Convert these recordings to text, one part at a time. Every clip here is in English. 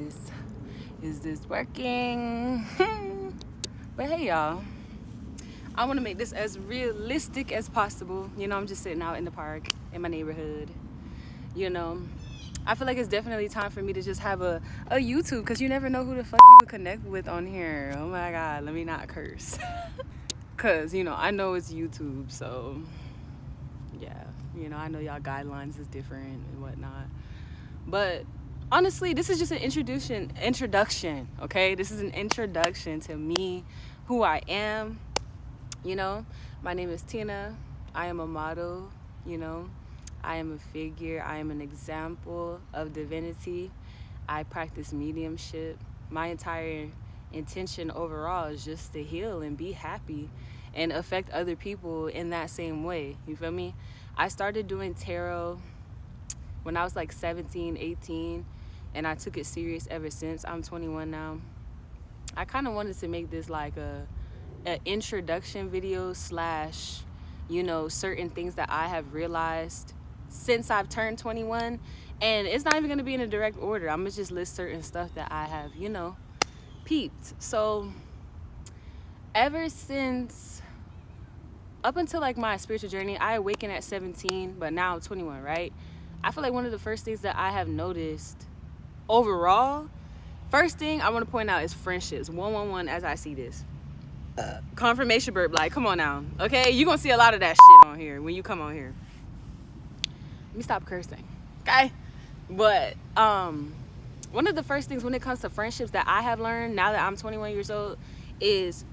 this? Is this working? But hey, y'all. I want to make this as realistic as possible. I'm just sitting out in the park in my neighborhood. I feel like it's definitely time for me to just have a YouTube, because you never know who the fuck you would connect with on here. Oh my God, let me not curse. Because, I know it's YouTube, so yeah. I know y'all guidelines is different and whatnot. But honestly, this is just an introduction, okay? This is an introduction to me, who I am. My name is Tina. I am a model, I am a figure. I am an example of divinity. I practice mediumship. My entire intention overall is just to heal and be happy and affect other people in that same way. You feel me? I started doing tarot when I was like 17, 18, and I took it serious ever since. I'm 21 now. I kind of wanted to make this like an introduction video / certain things that I have realized since I've turned 21. And it's not even going to be in a direct order. I'm going to just list certain stuff that I have, peeped. So ever since, up until like my spiritual journey, I awakened at 17, but now I'm 21, right? I feel like one of the first things that I have noticed overall, first thing I want to point out is friendships. 111 as I see this. Confirmation burp, like, come on now, okay? You're gonna see a lot of that shit on here when you come on here. Let me stop cursing, okay? But one of the first things when it comes to friendships that I have learned now that I'm 21 years old is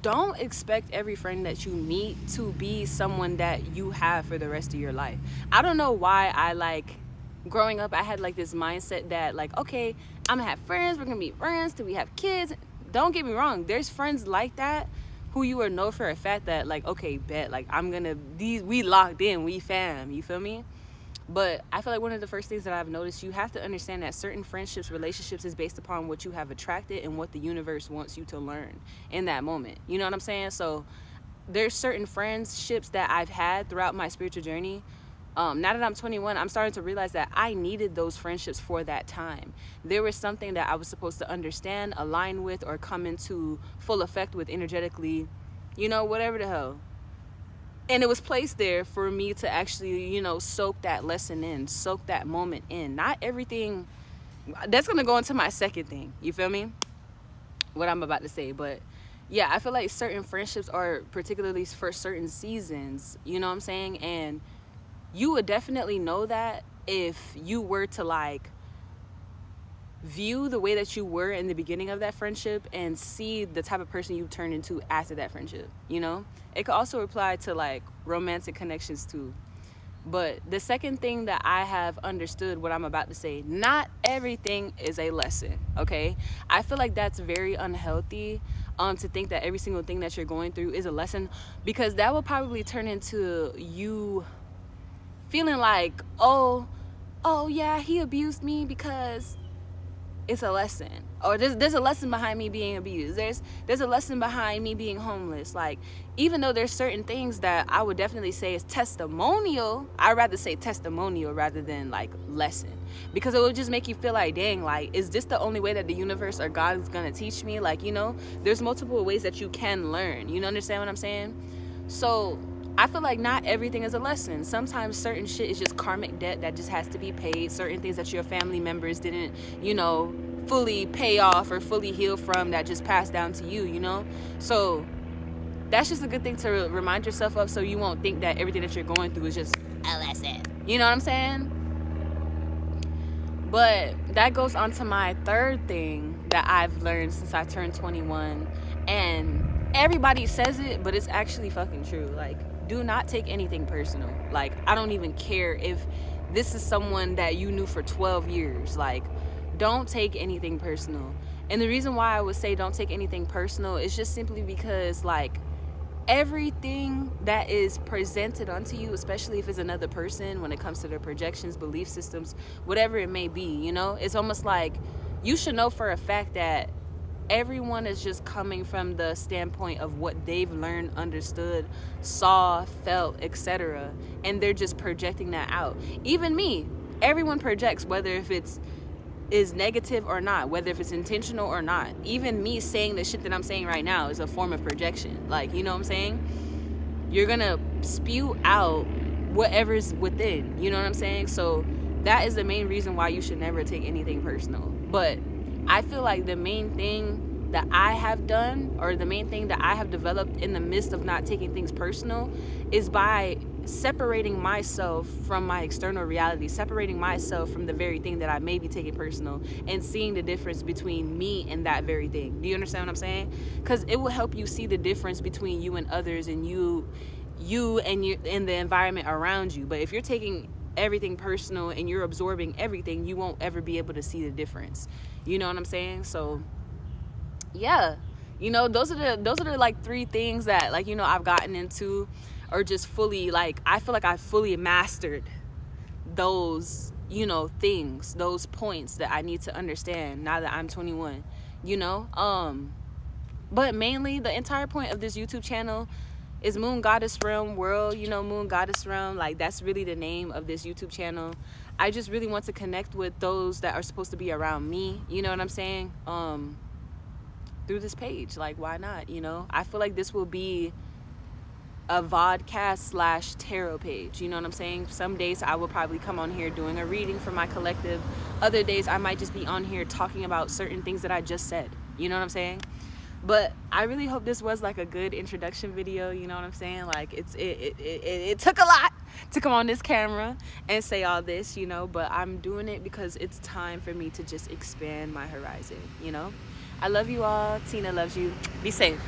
don't expect every friend that you meet to be someone that you have for the rest of your life. I don't know why growing up, I had like this mindset that like, okay, I'm gonna have friends, we're gonna be friends till we have kids. Don't get me wrong, there's friends like that who you will know for a fact that like, okay, bet, like we locked in, we fam, you feel me? But I feel like one of the first things that I've noticed, you have to understand that certain relationships is based upon what you have attracted and what the universe wants you to learn in that moment. You know what I'm saying? So there's certain friendships that I've had throughout my spiritual journey. Now that I'm 21, I'm starting to realize that I needed those friendships for that time. There was something that I was supposed to understand, align with, or come into full effect with energetically, whatever the hell. And it was placed there for me to actually, soak that lesson in, soak that moment in. Not everything, that's going to go into my second thing, you feel me? What I'm about to say, but yeah, I feel like certain friendships are particularly for certain seasons, you know what I'm saying? And you would definitely know that if you were to like view the way that you were in the beginning of that friendship and see the type of person you turned into after that friendship, It could also apply to like romantic connections too. But the second thing that I have understood, what I'm about to say, not everything is a lesson, okay? I feel like that's very unhealthy to think that every single thing that you're going through is a lesson, because that will probably turn into you feeling like, oh yeah, he abused me because it's a lesson, or there's a lesson behind me being abused. There's a lesson behind me being homeless. Like, even though there's certain things that I would definitely say is testimonial, I'd rather say testimonial rather than like lesson, because it would just make you feel like, dang, like, is this the only way that the universe or God is gonna teach me? Like, there's multiple ways that you can learn. You understand what I'm saying? So I feel like not everything is a lesson. Sometimes certain shit is just karmic debt that just has to be paid. Certain things that your family members didn't, fully pay off or fully heal from, that just passed down to you, So that's just a good thing to remind yourself of, so you won't think that everything that you're going through is just a lesson. You know what I'm saying? But that goes on to my third thing that I've learned since I turned 21. And everybody says it, but it's actually fucking true. Like, do not take anything personal. Like, I don't even care if this is someone that you knew for 12 years. Like, don't take anything personal. And the reason why I would say don't take anything personal is just simply because, like, everything that is presented unto you, especially if it's another person, when it comes to their projections, belief systems, whatever it may be, it's almost like you should know for a fact that everyone is just coming from the standpoint of what they've learned, understood, saw, felt, etc. And they're just projecting that out. Even me, everyone projects, whether if it's is negative or not, whether if it's intentional or not. Even me saying the shit that I'm saying right now is a form of projection. Like, you know what I'm saying? You're gonna spew out whatever's within, you know what I'm saying? So that is the main reason why you should never take anything personal. But I feel like the main thing that I have done, or the main thing that I have developed in the midst of not taking things personal, is by separating myself from my external reality, separating myself from the very thing that I may be taking personal, and seeing the difference between me and that very thing. Do you understand what I'm saying? Because it will help you see the difference between you and others, and you and you in the environment around you. But if you're taking everything personal and you're absorbing everything, you won't ever be able to see the difference. You know what I'm saying? So yeah, you know, those are the like 3 things that, like, you know, I've gotten into, or just fully, like, I feel like I fully mastered those, you know, things, those points that I need to understand now that I'm 21, you know. But mainly the entire point of this YouTube channel is Moon Goddess Realm World, you know, Moon Goddess Realm, like, that's really the name of this YouTube channel. I just really want to connect with those that are supposed to be around me, you know what I'm saying, through this page. Like, why not, you know? I feel like this will be a vodcast / tarot page, you know what I'm saying? Some days I will probably come on here doing a reading for my collective. Other days I might just be on here talking about certain things that I just said, you know what I'm saying? But I really hope this was like a good introduction video, you know what I'm saying? Like, it took a lot to come on this camera and say all this, you know, but I'm doing it because it's time for me to just expand my horizon, you know? I love you all. Tina loves you. Be safe.